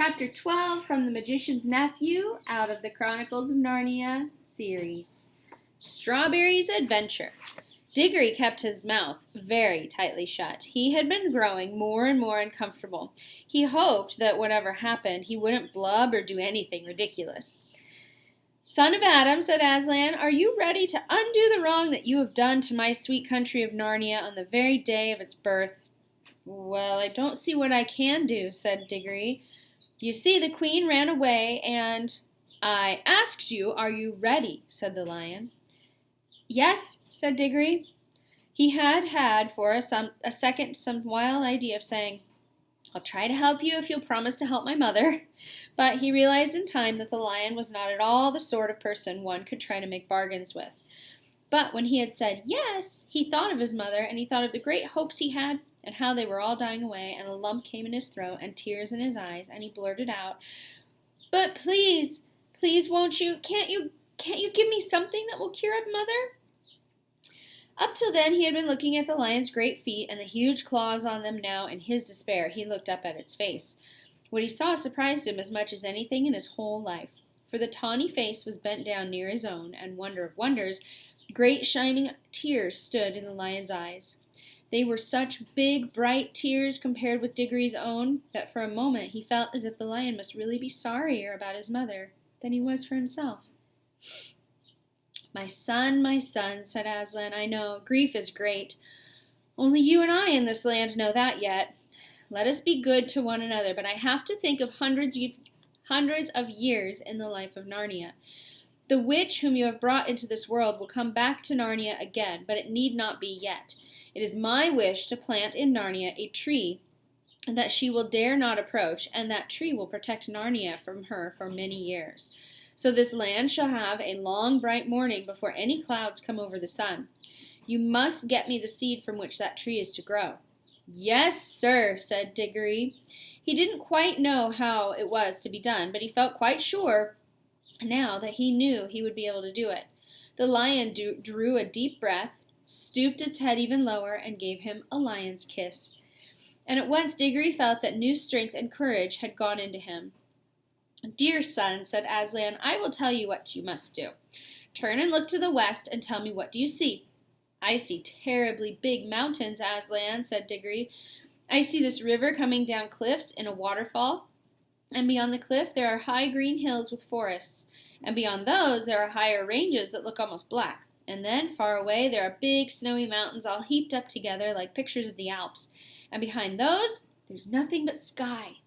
Chapter 12 from The Magician's Nephew out of the Chronicles of Narnia series. Strawberry's Adventure. Diggory kept his mouth very tightly shut. He had been growing more and more uncomfortable. He hoped that whatever happened, he wouldn't blub or do anything ridiculous. Son of Adam, said Aslan, are you ready to undo the wrong that you have done to my sweet country of Narnia on the very day of its birth? Well, I don't see what I can do, said Diggory. You see, the queen ran away, and I asked you, are you ready? Said the lion. Yes, said Diggory. He had for a second some wild idea of saying, I'll try to help you if you'll promise to help my mother. But he realized in time that the lion was not at all the sort of person one could try to make bargains with. But when he had said yes, he thought of his mother, and he thought of the great hopes he had, and how they were all dying away, and a lump came in his throat, and tears in his eyes, and he blurted out, But please, won't you, can't you give me something that will cheer up Mother? Up till then he had been looking at the lion's great feet and the huge claws on them. Now, in his despair, he looked up at its face. What he saw surprised him as much as anything in his whole life, for the tawny face was bent down near his own, and wonder of wonders, great shining tears stood in the lion's eyes. They were such big, bright tears compared with Diggory's own that for a moment he felt as if the lion must really be sorrier about his mother than he was for himself. My son, said Aslan, I know, grief is great. Only you and I in this land know that yet. Let us be good to one another, but I have to think of hundreds of years in the life of Narnia. The witch whom you have brought into this world will come back to Narnia again, but it need not be yet. It is my wish to plant in Narnia a tree that she will dare not approach, and that tree will protect Narnia from her for many years. So this land shall have a long, bright morning before any clouds come over the sun. You must get me the seed from which that tree is to grow. Yes, sir, said Diggory. He didn't quite know how it was to be done, but he felt quite sure now that he knew he would be able to do it. The lion drew a deep breath, stooped its head even lower, and gave him a lion's kiss. And at once Diggory felt that new strength and courage had gone into him. Dear son, said Aslan, I will tell you what you must do. Turn and look to the west and tell me, what do you see? I see terribly big mountains, Aslan, said Diggory. I see this river coming down cliffs in a waterfall, and beyond the cliff there are high green hills with forests, and beyond those there are higher ranges that look almost black. And then, far away, there are big snowy mountains all heaped up together like pictures of the Alps. And behind those, there's nothing but sky.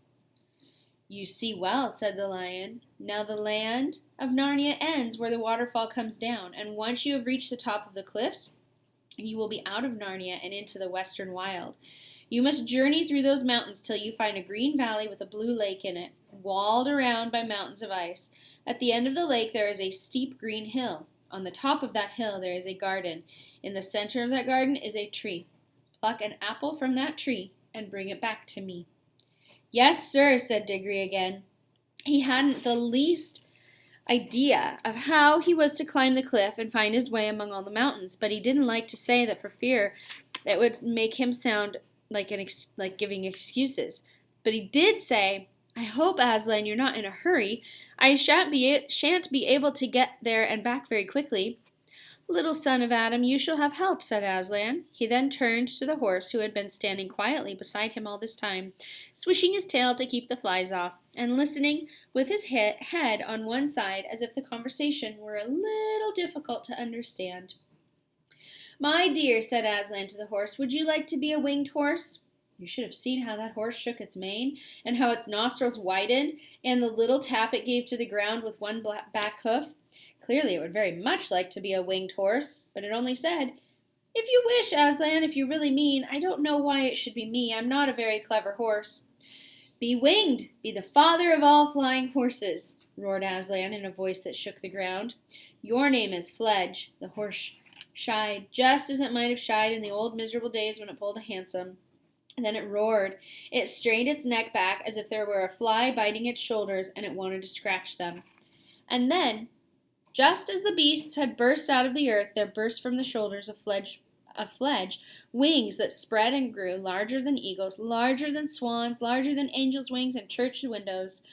You see well, said the lion. Now the land of Narnia ends where the waterfall comes down, and once you have reached the top of the cliffs, you will be out of Narnia and into the western wild. You must journey through those mountains till you find a green valley with a blue lake in it, walled around by mountains of ice. At the end of the lake there is a steep green hill. On the top of that hill there is a garden. In the center of that garden is a tree. Pluck an apple from that tree and bring it back to me. Yes, sir, said Diggory again. He hadn't the least idea of how he was to climb the cliff and find his way among all the mountains, but he didn't like to say that for fear it would make him sound like giving excuses. But he did say, I hope, Aslan, you're not in a hurry. I shan't be able to get there and back very quickly. Little son of Adam, you shall have help, said Aslan. He then turned to the horse, who had been standing quietly beside him all this time, swishing his tail to keep the flies off, and listening with his head on one side as if the conversation were a little difficult to understand. My dear, said Aslan to the horse, would you like to be a winged horse? You should have seen how that horse shook its mane, and how its nostrils widened, and the little tap it gave to the ground with one back hoof. Clearly it would very much like to be a winged horse, but it only said, If you wish, Aslan, if you really mean. I don't know why it should be me. I'm not a very clever horse. Be winged, be the father of all flying horses, roared Aslan in a voice that shook the ground. Your name is Fledge. The horse shied, just as it might have shied in the old miserable days when it pulled a hansom. And then it roared. It strained its neck back as if there were a fly biting its shoulders and it wanted to scratch them. And then, just as the beasts had burst out of the earth, there burst from the shoulders of Fledge of Fledge, wings that spread and grew, larger than eagles, larger than swans, larger than angels' wings and church windows.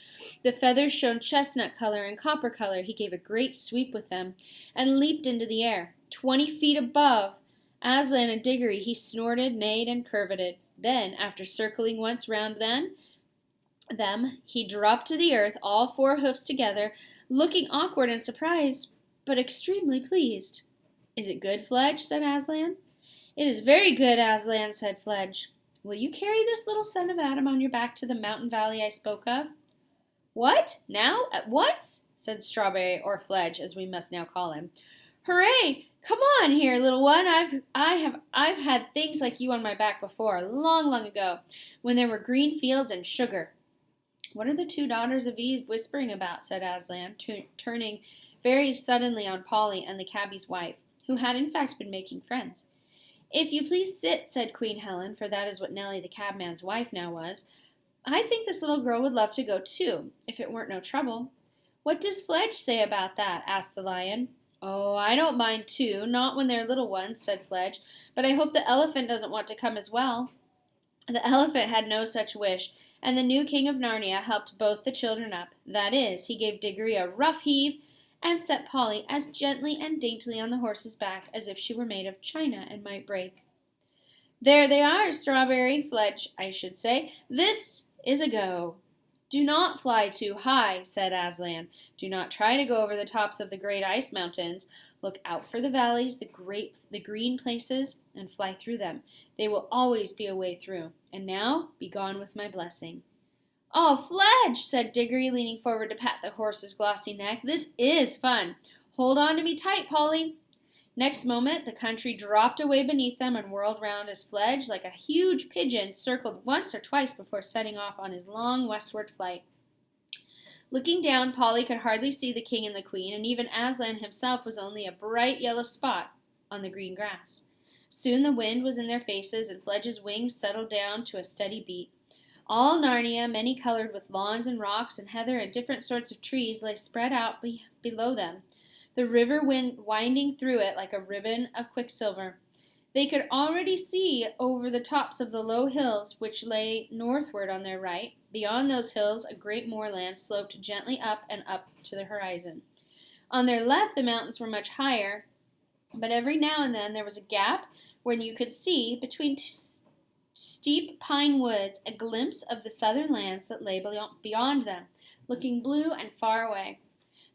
The feathers shone chestnut color and copper color. He gave a great sweep with them and leaped into the air. 20 feet above Aslan and Diggory, he snorted, neighed, and curveted. Then, after circling once round them, he dropped to the earth, all 4 hoofs together, looking awkward and surprised, but extremely pleased. "Is it good, Fledge?" said Aslan. "It is very good, Aslan," said Fledge. "Will you carry this little son of Adam on your back to the mountain valley I spoke of?" "What? Now? At once?" said Strawberry, or Fledge, as we must now call him. "Hooray! Come on here, little one. I've had things like you on my back before, long, long ago, when there were green fields and sugar." "What are the 2 daughters of Eve whispering about?" said Aslan, turning very suddenly on Polly and the cabbie's wife, who had in fact been making friends. "If you please sit," said Queen Helen, for that is what Nellie the cabman's wife now was. "I think this little girl would love to go too, if it weren't no trouble." "What does Fledge say about that?" asked the lion. "Oh, I don't mind too, not when they're little ones," said Fledge, "but I hope the elephant doesn't want to come as well." The elephant had no such wish, and the new king of Narnia helped both the children up. That is, he gave Diggory a rough heave and set Polly as gently and daintily on the horse's back as if she were made of china and might break. "There they are, Strawberry, Fledge, I should say. This is a go." "Do not fly too high," said Aslan. "Do not try to go over the tops of the great ice mountains. Look out for the valleys, the green places, and fly through them. They will always be a way through. And now, be gone with my blessing." "Oh, Fledge," said Diggory, leaning forward to pat the horse's glossy neck. "This is fun. Hold on to me tight, Polly." Next moment, the country dropped away beneath them and whirled round as Fledge, like a huge pigeon, circled once or twice before setting off on his long westward flight. Looking down, Polly could hardly see the king and the queen, and even Aslan himself was only a bright yellow spot on the green grass. Soon the wind was in their faces, and Fledge's wings settled down to a steady beat. All Narnia, many-colored with lawns and rocks and heather and different sorts of trees, lay spread out below them, the river winding through it like a ribbon of quicksilver. They could already see over the tops of the low hills which lay northward on their right. Beyond those hills, a great moorland sloped gently up and up to the horizon. On their left, the mountains were much higher, but every now and then there was a gap where you could see, between steep pine woods, a glimpse of the southern lands that lay beyond them, looking blue and far away.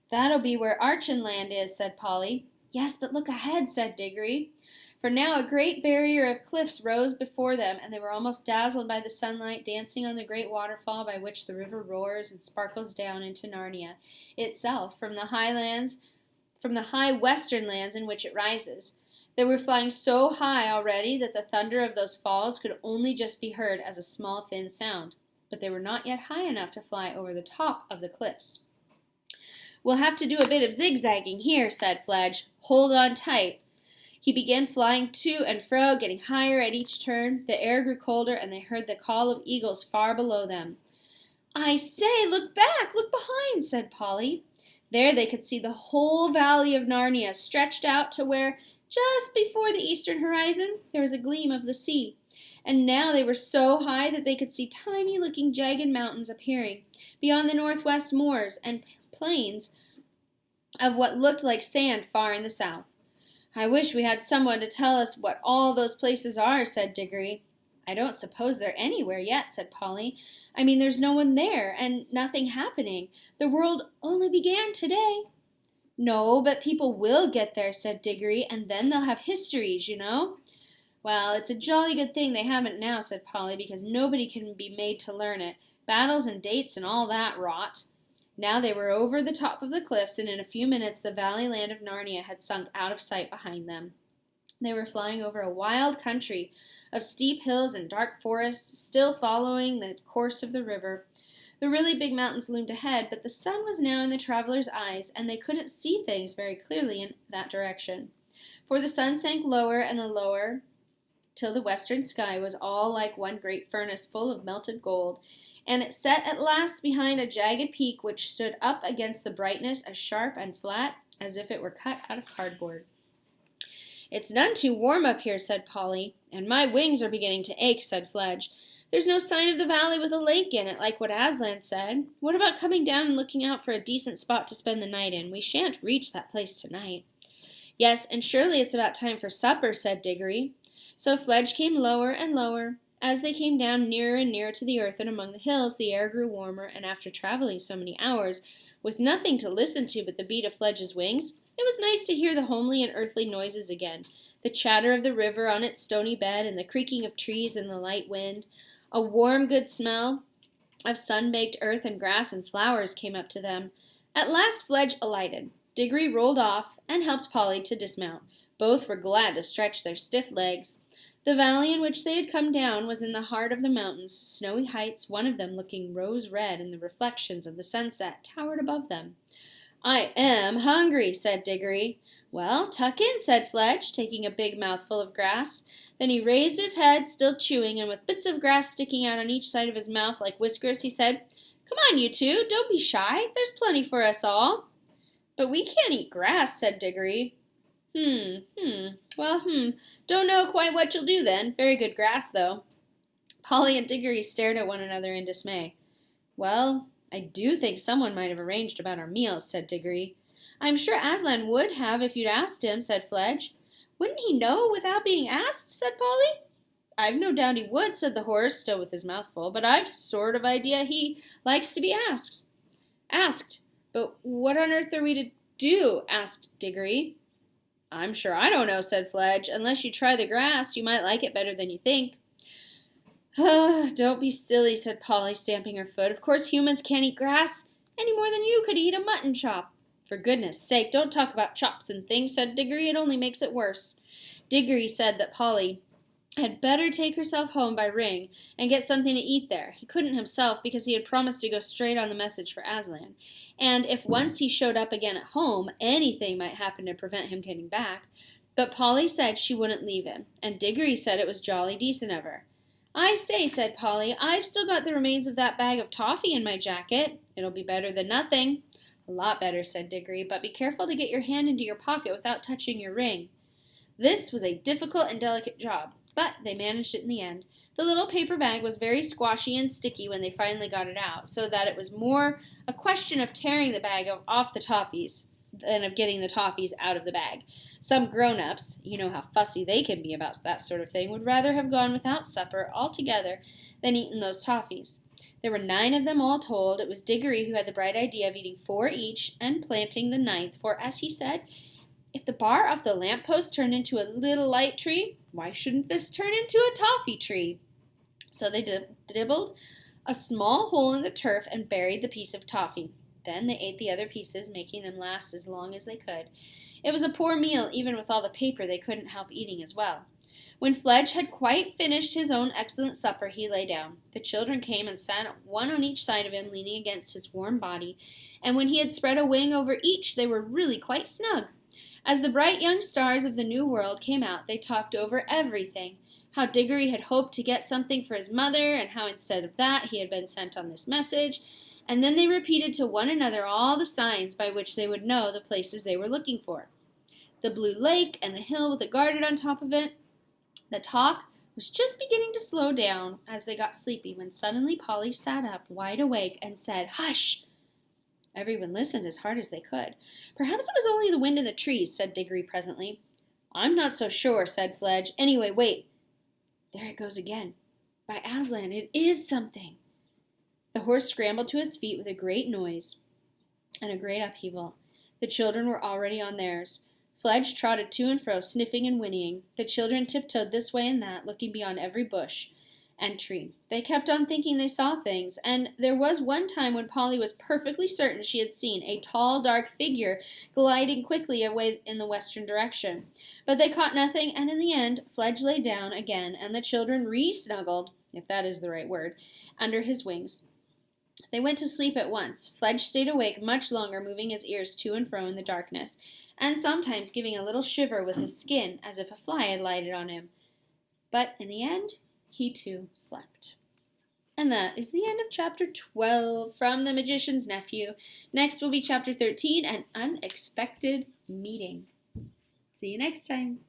"That'll be where Archenland is," said Polly. "Yes, but look ahead," said Diggory. For now a great barrier of cliffs rose before them, and they were almost dazzled by the sunlight dancing on the great waterfall by which the river roars and sparkles down into Narnia itself from the high western lands in which it rises. They were flying so high already that the thunder of those falls could only just be heard as a small thin sound, but they were not yet high enough to fly over the top of the cliffs. "We'll have to do a bit of zigzagging here," said Fledge. "Hold on tight." He began flying to and fro, getting higher at each turn. The air grew colder, and they heard the call of eagles far below them. "I say, look back, look behind," said Polly. There they could see the whole valley of Narnia, stretched out to where, just before the eastern horizon, there was a gleam of the sea. And now they were so high that they could see tiny-looking jagged mountains appearing beyond the northwest moors and plains of what looked like sand far in the south. "I wish we had someone to tell us what all those places are," said Diggory. "I don't suppose they're anywhere yet," said Polly. "I mean, there's no one there, and nothing happening. The world only began today." "No, but people will get there," said Diggory, "and then they'll have histories, you know." "Well, it's a jolly good thing they haven't now," said Polly, "because nobody can be made to learn it. Battles and dates and all that rot." Now they were over the top of the cliffs, and in a few minutes the valley land of Narnia had sunk out of sight behind them. They were flying over a wild country of steep hills and dark forests, still following the course of the river. The really big mountains loomed ahead, but the sun was now in the travelers' eyes, and they couldn't see things very clearly in that direction. For the sun sank lower and lower, till the western sky was all like one great furnace full of melted gold, and it set at last behind a jagged peak which stood up against the brightness as sharp and flat as if it were cut out of cardboard. "It's none too warm up here," said Polly. "And my wings are beginning to ache," said Fledge. "There's no sign of the valley with a lake in it, like what Aslan said. What about coming down and looking out for a decent spot to spend the night in? We shan't reach that place tonight." "Yes, and surely it's about time for supper," said Diggory. So Fledge came lower and lower. As they came down nearer and nearer to the earth and among the hills, the air grew warmer, and after traveling so many hours, with nothing to listen to but the beat of Fledge's wings, it was nice to hear the homely and earthly noises again, the chatter of the river on its stony bed, and the creaking of trees in the light wind. A warm, good smell of sun-baked earth and grass and flowers came up to them. At last Fledge alighted. Diggory rolled off and helped Polly to dismount. Both were glad to stretch their stiff legs. The valley in which they had come down was in the heart of the mountains. Snowy heights, one of them looking rose-red in the reflections of the sunset, towered above them. "I am hungry," said Diggory. "Well, tuck in," said Fledge, taking a big mouthful of grass. Then he raised his head, still chewing, and with bits of grass sticking out on each side of his mouth like whiskers, he said, "Come on, you two, don't be shy. There's plenty for us all." "But we can't eat grass," said Diggory. Well, don't know quite what you'll do then. Very good grass, though." Polly and Diggory stared at one another in dismay. "Well, I do think someone might have arranged about our meals," said Diggory. "I'm sure Aslan would have if you'd asked him," said Fledge. "Wouldn't he know without being asked?" said Polly. "I've no doubt he would," said the horse, still with his mouth full, "but I've sort of idea he likes to be asked. But what on earth are we to do?" asked Diggory. "I'm sure I don't know," said Fledge. "Unless you try the grass, you might like it better than you think." "Don't be silly," said Polly, stamping her foot. "Of course humans can't eat grass any more than you could eat a mutton chop." "For goodness sake, don't talk about chops and things," said Diggory. "It only makes it worse." Diggory said that Polly had better take herself home by Ring and get something to eat there. He couldn't himself because he had promised to go straight on the message for Aslan. And if once he showed up again at home, anything might happen to prevent him getting back. But Polly said she wouldn't leave him, and Diggory said it was jolly decent of her. "I say," said Polly, "I've still got the remains of that bag of toffee in my jacket. It'll be better than nothing." "A lot better," said Diggory, "but be careful to get your hand into your pocket without touching your ring." This was a difficult and delicate job, but they managed it in the end. The little paper bag was very squashy and sticky when they finally got it out, so that it was more a question of tearing the bag off the toffees than of getting the toffees out of the bag. Some grown-ups, you know how fussy they can be about that sort of thing, would rather have gone without supper altogether than eaten those toffees. There were 9 of them all told. It was Diggory who had the bright idea of eating 4 each and planting the 9th, for, as he said, if the bar off the lamp-post turned into a little light tree, why shouldn't this turn into a toffee tree? So they dibbled a small hole in the turf and buried the piece of toffee. Then they ate the other pieces, making them last as long as they could. It was a poor meal, even with all the paper they couldn't help eating as well. When Fledge had quite finished his own excellent supper, he lay down. The children came and sat one on each side of him, leaning against his warm body, and when he had spread a wing over each, they were really quite snug. As the bright young stars of the new world came out, they talked over everything. How Diggory had hoped to get something for his mother, and how instead of that he had been sent on this message. And then they repeated to one another all the signs by which they would know the places they were looking for. The blue lake and the hill with a garden on top of it. The talk was just beginning to slow down as they got sleepy when suddenly Polly sat up, wide awake, and said, "Hush!" Everyone listened as hard as they could. "Perhaps it was only the wind in the trees," said Diggory presently. "I'm not so sure," said Fledge. "Anyway, wait. There it goes again. By Aslan, it is something." The horse scrambled to its feet with a great noise and a great upheaval. The children were already on theirs. Fledge trotted to and fro, sniffing and whinnying. The children tiptoed this way and that, looking beyond every bush and tree. They kept on thinking they saw things, and there was one time when Polly was perfectly certain she had seen a tall, dark figure gliding quickly away in the western direction. But they caught nothing, and in the end, Fledge lay down again, and the children re-snuggled, if that is the right word, under his wings. They went to sleep at once. Fledge stayed awake much longer, moving his ears to and fro in the darkness, and sometimes giving a little shiver with his skin, as if a fly had lighted on him. But in the end, he too slept. And that is the end of chapter 12 from The Magician's Nephew. Next will be chapter 13, An Unexpected Meeting. See you next time.